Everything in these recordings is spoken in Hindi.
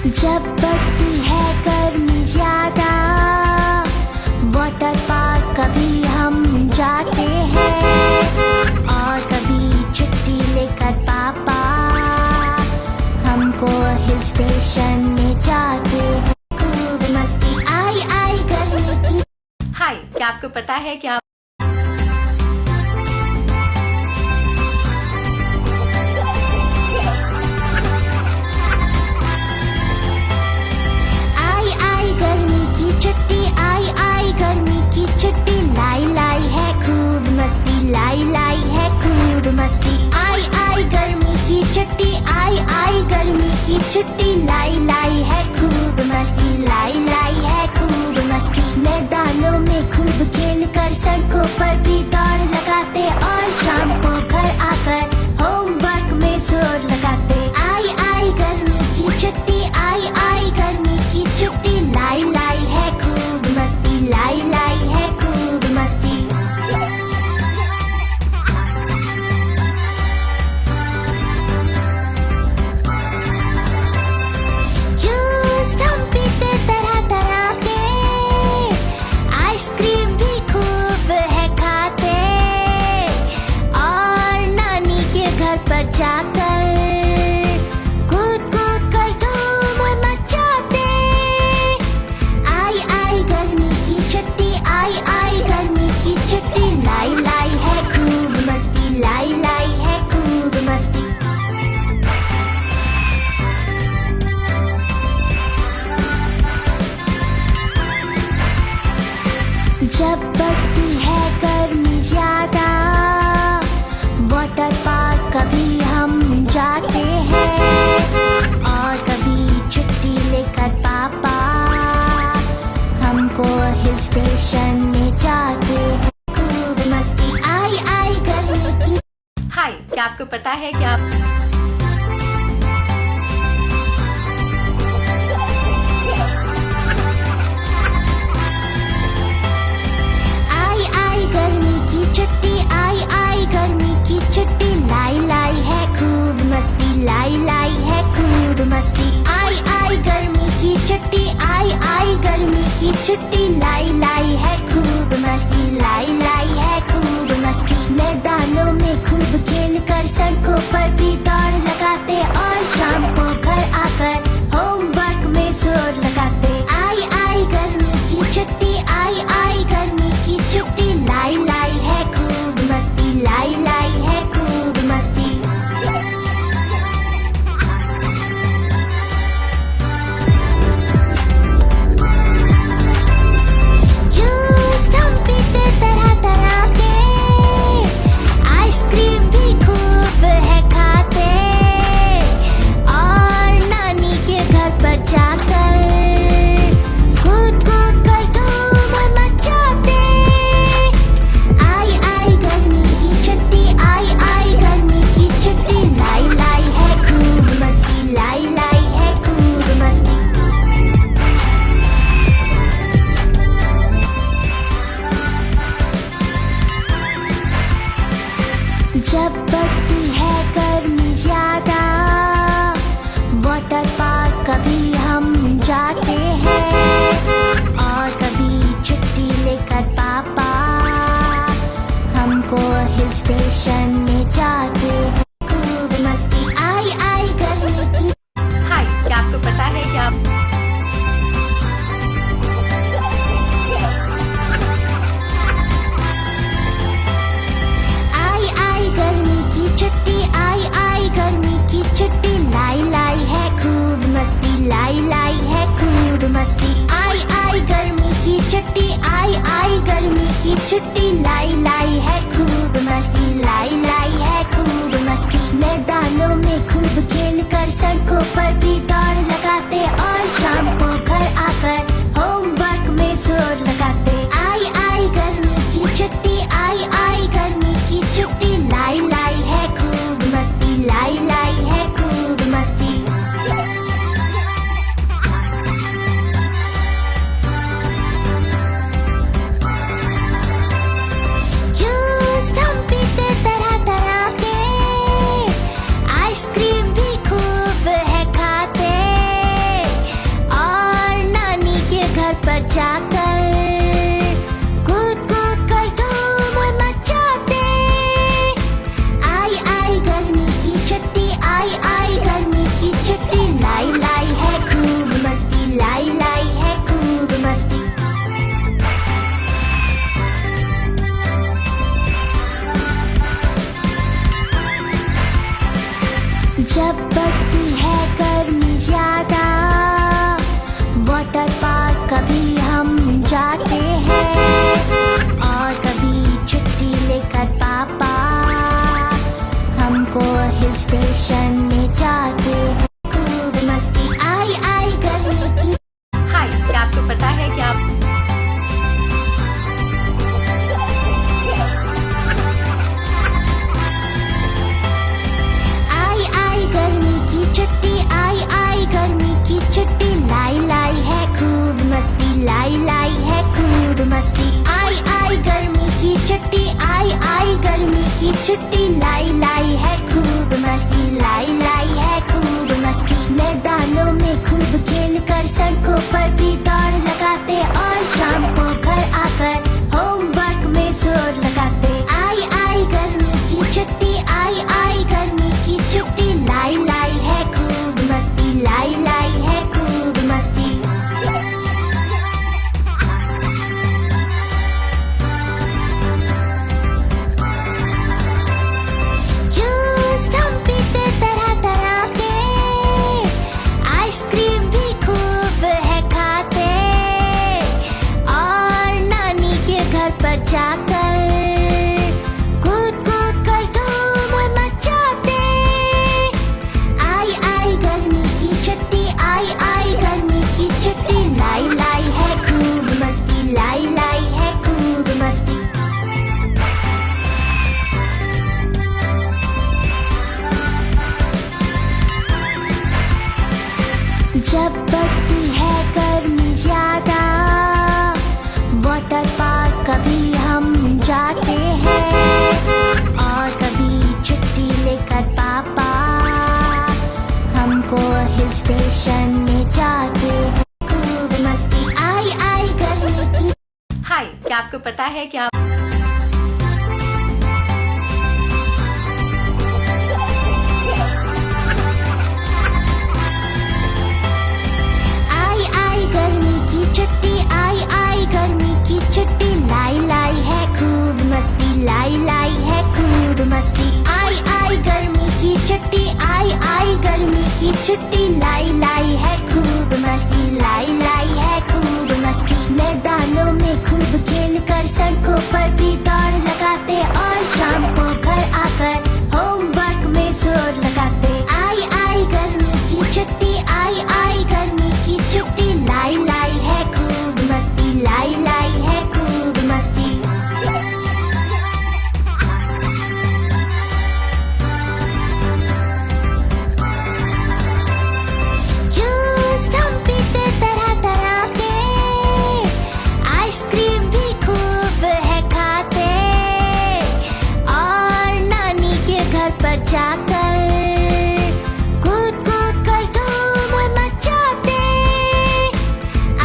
जब बढ़ती है गर्मी ज्यादा, वाटर पार्क कभी हम जाते हैं और कभी छुट्टी लेकर पापा हमको हिल स्टेशन में जाते हैं। खूब मस्ती आई आई गर्मी की। हाय, क्या आपको पता है कि आप लाई लाई है खूब मस्ती। आई आई गर्मी की छुट्टी, आई आई गर्मी की छुट्टी। लाई लाई है खूब मस्ती, लाई लाई है खूब मस्ती। मैदानों में खूब खेल कर सड़कों पर भी दौड़ लगाते और शाम को घर आकर होमवर्क में जोर लगाते। आई आई गर्मी की छुट्टी, आई आई गर्मी की छुट्टी। लाई लाई है खूब मस्ती, लाई लाई है खूब मस्ती। जब बढ़ती है गर्मी ज्यादा, वाटर पार्क कभी हम जाते हैं और कभी छुट्टी लेकर पापा हमको हिल स्टेशन में जाते हैं। खूब मस्ती आई आई गर्मी की। हाय, क्या आपको पता है कि आप लाई लाई है खूब मस्ती। आई आई गर्मी की छुट्टी, आई आई गर्मी की छुट्टी। लाई लाई है खूब मस्ती, लाई लाई है खूब मस्ती। मैदानों में खूब खेल कर सड़कों पर भी दौड़ लगाते और शाम को घर आकर होमवर्क में जोर लगाते। आई आई गर्मी की छुट्टी, आई आई गर्मी की छुट्टी। लाई लाई है खूब मस्ती, लाई लाई है खूब मस्ती। जब बढ़ती है गर्मी ज्यादा, वाटर पार्क कभी हम जाते हैं और कभी छुट्टी लेकर पापा हमको हिल स्टेशन में जाते हैं। खूब मस्ती आई आई गर्मी की। हाय, क्या आपको पता है कि आप लाई लाई है खूब मस्ती। आई आई गर्मी की छुट्टी, आई आई गर्मी की छुट्टी। लाई लाई है खूब मस्ती, लाई लाई है खूब मस्ती। मैदानों में खूब खेल कर सड़कों पर भी दौड़ लगाते और शाम को घर आकर होमवर्क में जोर लगाते। आई आई गर्मी की छुट्टी, आई आई गर्मी की छुट्टी। लाई लाई है खूब मस्ती, लाई लाई है खूब मस्ती। जब बढ़ती है गर्मी ज्यादा, वाटर पार्क कभी हम जाते हैं, और कभी छुट्टी लेकर पापा हमको हिल स्टेशन में जाते हैं। खूब मस्ती आई आई गर्मी की। हाय, क्या आपको पता है कि आप आई आई गर्मी की छुट्टी, आई आई गर्मी की छुट्टी, लाई लाई है खूब मस्ती, लाई लाई है खूब मस्ती। आई आई गर्मी की छुट्टी, आई आई गर्मी की छुट्टी, लाई लाई है खूब मस्ती, लाई लाई है खूब मस्ती। मैदानों में खूब खेल कर, सड़कों पर भी दौड़ लगाते, और शाम को घर आकर होमवर्क में जोर लगाते। आई आई गर्मी की छुट्टी, आई आई गर्मी की छुट्टी, लाई लाई है खूब मस्ती, लाई लाई है खूब मस्ती। जूस हम पीते तरह तरह के, आइसक्रीम भी खूब है खाते, और नानी के घर पर जाकर कूद कूद कर धूम मचाते।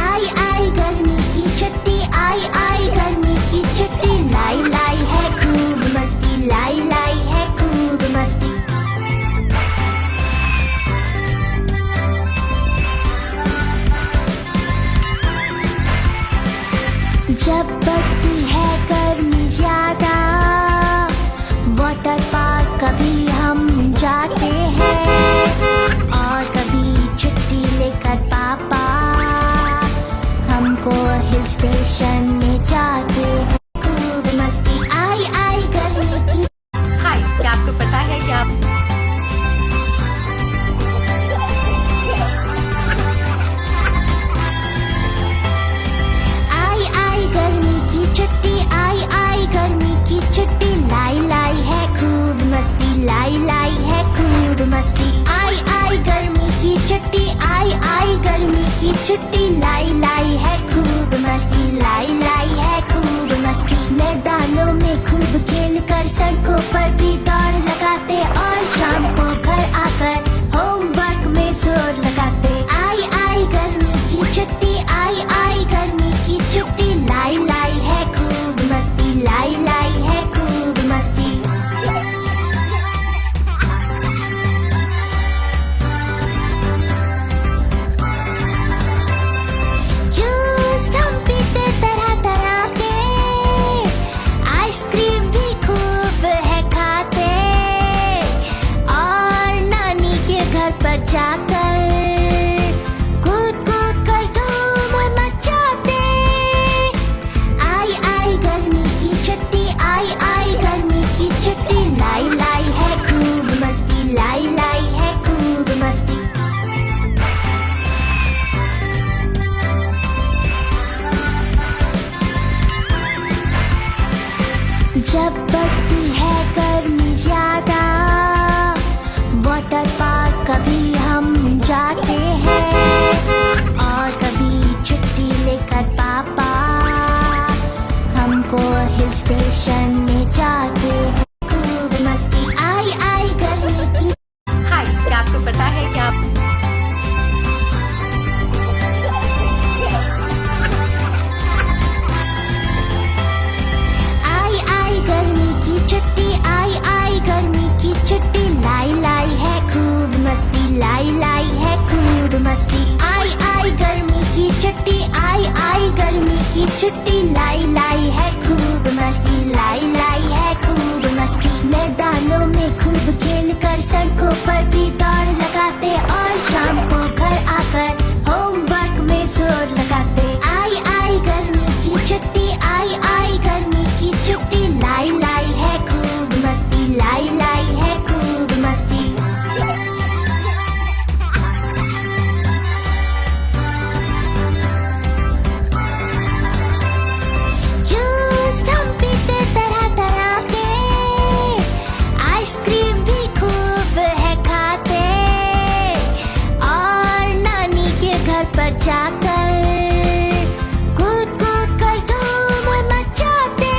आई आई गर्मी की छुट्टी, आई आई गर्मी की छुट्टी, लाई लाई है खूब मस्ती, लाई लाई है खूब मस्ती। जब बढ़ती है गर्मी ज्यादा, वाटर पार्क कभी हम जाते हैं, और कभी छुट्टी लेकर पापा हमको हिल स्टेशन में जाते हैं। खूब मस्ती आई आई गर्मी की। हाय, क्या आपको पता है कि आप आई आई गर्मी की छुट्टी, आई आई गर्मी की छुट्टी, लाई लाई है खूब मस्ती, लाई लाई है खूब मस्ती। आई आई गर्मी की छुट्टी, आई आई गर्मी की छुट्टी, लाई लाई है खूब मस्ती, लाई लाई है खूब मस्ती। मैदानों में खूब खेल कर, सड़कों पर भी दौड़ लगाते, और शाम को घर आकर होमवर्क में जोर लगाते। आई आई गर्मी की छुट्टी, आई आई गर्मी की छुट्टी, लाई लाई है खूब मस्ती, लाई लाई है खूब मस्ती। जूस हम पीते तरह तरह के, आइसक्रीम भी खूब है खाते, और नानी के घर पर जाकर कूद कूद कर धूम मचाते। आई आई गर्मी की छुट्टी, आई आई गर्मी की छुट्टी, लाई लाई है खूब मस्ती, लाई लाई है खूब मस्ती। जब बढ़ती है गर्मी ज्यादा, वाटर पार्क कभी हम जाते हैं, और कभी छुट्टी लेकर पापा हमको हिल स्टेशन में जाते हैं। खूब मस्ती आई आई गर्मी की। हाय, क्या आपको पता है कि आप आई आई गर्मी की छुट्टी, आई आई गर्मी की छुट्टी, लाई लाई है खूब मस्ती, लाई लाई है खूब मस्ती। आई आई गर्मी की छुट्टी, आई आई गर्मी की छुट्टी, लाई लाई है खूब मस्ती, लाई लाई है खूब मस्ती। मैदानों में खूब खेल कर, सड़कों पर भी दौड़ लगाते, और शाम को घर आकर होमवर्क में जोर लगाते। आई आई गर्मी की छुट्टी, आई आई गर्मी की छुट्टी, लाई लाई है खूब मस्ती, लाई लाई है खूब मस्ती। जूस हम पीते तरह तरह के, आइसक्रीम भी खूब है खाते, घर पर जाकर कूद कूद कर धूम मचाते।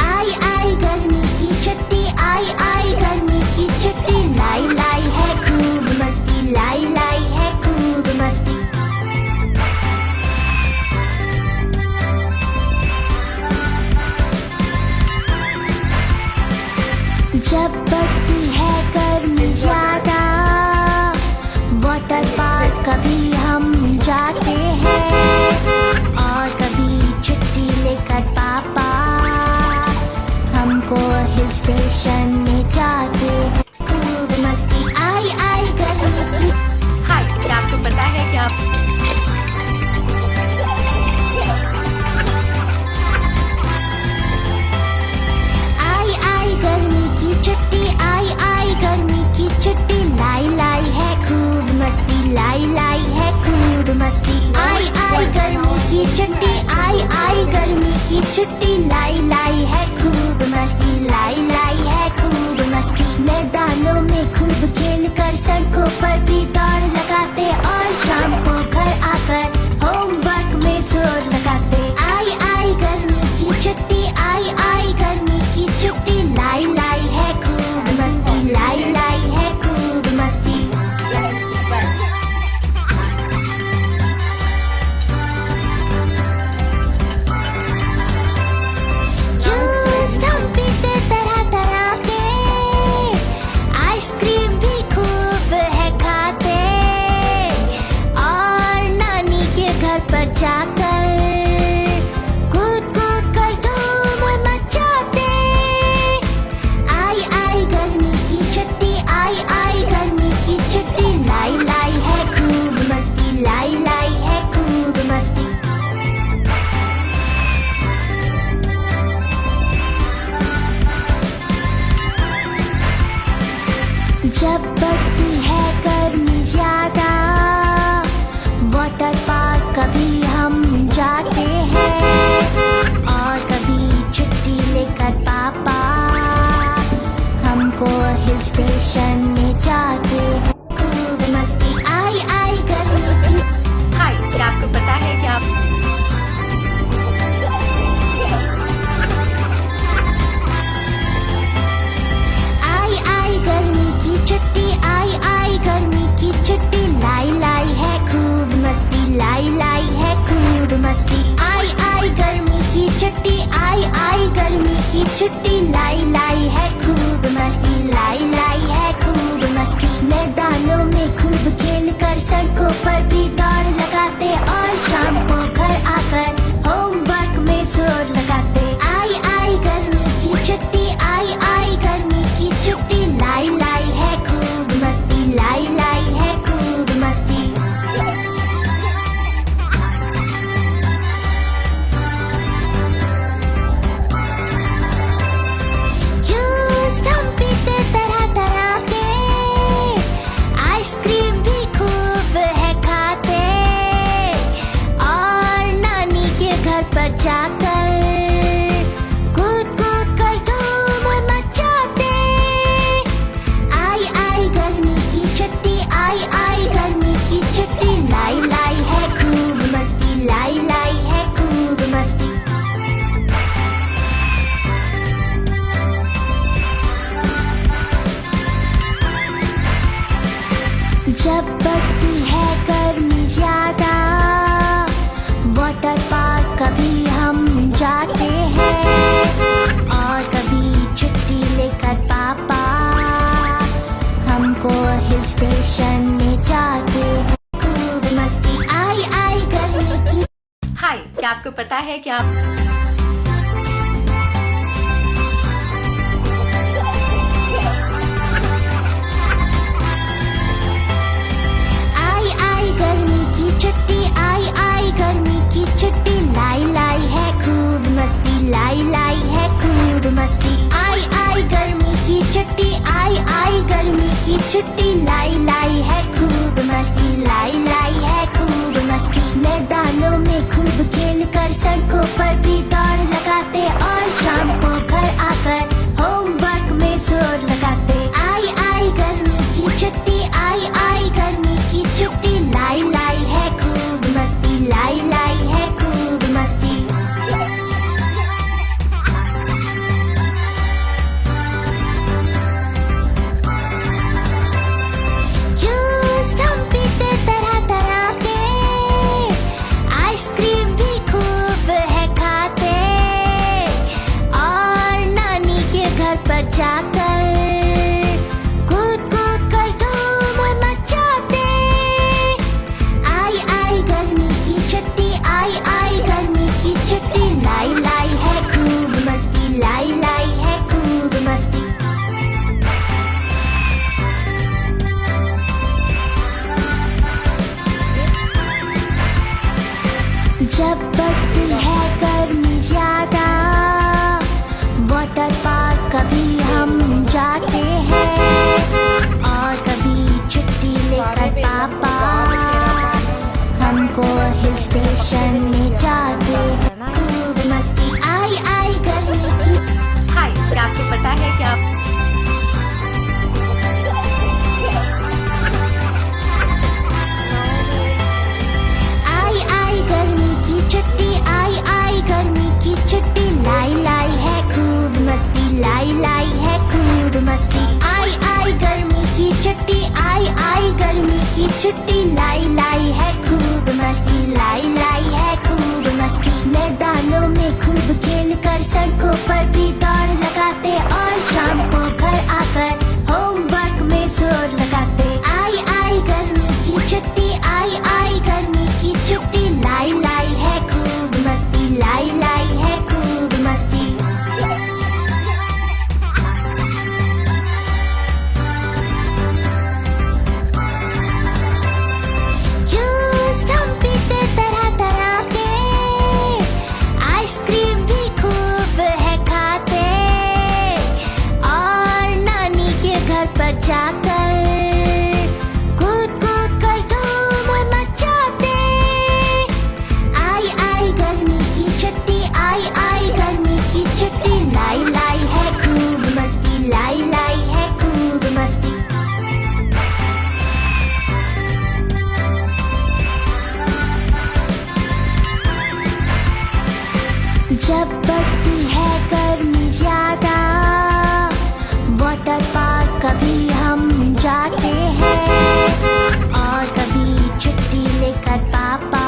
आई आई गर्मी की छुट्टी, आई आई गर्मी की छुट्टी, लाई लाई है खूब मस्ती, लाई लाई है खूब मस्ती। जब बढ़ती है गर्मी ज्यादा, वाटर पार्क कभी हम जाते हैं और कभी छुट्टी लेकर पापा हमको हिल स्टेशन में जाते हैं। खूब मस्ती, आई आई गर्मी की। हाय, क्या आपको पता है कि आप आई आई गर्मी की छुट्टी, आई आई गर्मी की छुट्टी, लाई लाई है खूब मस्ती, लाई लाई है खूब मस्ती। आई आई गर्मी की छुट्टी, आई आई गर्मी की छुट्टी, लाई लाई है खूब मस्ती, लाई लाई है खूब मस्ती। मैदानों में खूब खेल कर सड़कों पर भी दौड़ लगाते और शाम को घर आकर होमवर्क में जोर लगाते। आई आई गर्मी की छुट्टी, आई आई गर्मी की छुट्टी, लाई लाई है खूब मस्ती, लाई लाई है खूब मस्ती। जूस हम पीते तरह तरह के, आइसक्रीम भी खूब है खाते और नानी के घर पर जाकर कूद कूद कर धूम मचाते। आई आई गर्मी की छुट्टी, आई आई गर्मी की छुट्टी, लाई लाई है खूब मस्ती, लाई लाई है खूब मस्ती। जब बढ़ती है गर्मी ज्यादा, वाटर पार्क कभी हम जाते हैं और कभी छुट्टी लेकर पापा हमको हिल स्टेशन में जाते हैं। खूब मस्ती, आई आई गर्मी की। हाय, क्या आपको पता है कि आप आई आई गर्मी की छुट्टी, आई आई गर्मी की छुट्टी, लाई लाई है खूब मस्ती, लाई लाई है खूब मस्ती। आई आई गर्मी की छुट्टी, आई आई गर्मी की छुट्टी, लाई लाई है खूब मस्ती, लाई लाई है खूब मस्ती। मैदानों में खूब खेल कर सड़कों पर भी दौड़ लगाते और शाम को घर आकर होमवर्क में जोर लगाते। आई आई गर्मी की छुट्टी, आई आई गर्मी की छुट्टी, लाई लाई है खूब मस्ती, लाई लाई है खूब मस्ती। जूस हम पीते तरह तरह के, आइसक्रीम भी खूब है खाते और नानी के घर पर जाकर कूद कूद कर धूम मचाते। आई आई गर्मी की छुट्टी, आई आई गर्मी की छुट्टी, लाई लाई है खूब मस्ती, लाई लाई है खूब मस्ती। जब बढ़ती है गर्मी ज्यादा, वाटर पार्क कभी हम जाते हैं और कभी छुट्टी लेकर पापा हमको हिल स्टेशन में जाते हैं। खूब मस्ती, आई आई गर्मी की। हाय, क्या आपको पता है कि आप आई आई गर्मी की छुट्टी, आई आई गर्मी की छुट्टी, लाई लाई है खूब मस्ती, लाई लाई है खूब मस्ती। आई आई गर्मी की छुट्टी, आई आई गर्मी की छुट्टी, लाई लाई है खूब मस्ती, लाई लाई है खूब मस्ती। मैदानों में खूब खेल कर सड़कों पर भी दौड़ लगाते और शाम को घर आकर होमवर्क में जोर लगाते। आई आई गर्मी की छुट्टी, आई आई गर्मी की छुट्टी, लाई लाई जब बढ़ती है गर्मी ज्यादा, वाटर पार्क कभी हम जाते हैं और कभी छुट्टी लेकर पापा हमको हिल स्टेशन में जाते हैं। खूब मस्ती आई आई गर्मी की। हाय, क्या आपको पता है कि आप आई आई गर्मी की छुट्टी, आई आई गर्मी की छुट्टी, लाई लाई है खूब मस्ती, लाई लाई है खूब मस्ती। आई आई गर्मी की छुट्टी, आई आई गर्मी की छुट्टी, लाई लाई है खूब मस्ती, लाई लाई है खूब मस्ती। मैदानों में खूब खेल कर सड़कों पर भी दौड़ लगाते और शाम को घर आकर होमवर्क में जोर लगाते। आई आई गर्मी की छुट्टी, आई आई गर्मी की छुट्टी, लाई लाई है खूब मस्ती, लाई लाई है खूब मस्ती। जूस हम पीते तरह तरह के, आइसक्रीम भी खूब है खाते और नानी के घर पर जाकर कूद कूद कर धूम मचाते। आई आई गर्मी की छुट्टी, आई आई गर्मी की छुट्टी, लाई लाई है खूब मस्ती, लाई लाई है खूब मस्ती। जब बढ़ती है गर्मी ज्यादा, वाटर पार्क कभी हम जाते हैं और कभी छुट्टी लेकर पापा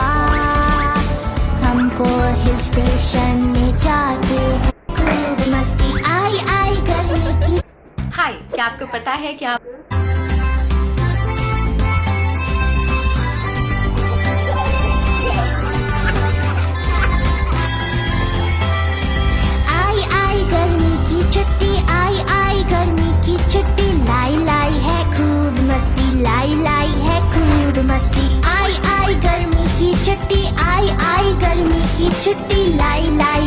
हमको हिल स्टेशन में जाते हैं। खूब मस्ती आई आई गर्मी की। हाय, क्या आपको पता है कि आप आई आई गर्मी की छुट्टी, आई आई गर्मी की छुट्टी, लाई लाई है खूब मस्ती, लाई लाई है खूब मस्ती। आई आई गर्मी की छुट्टी, आई आई गर्मी की छुट्टी, लाई लाई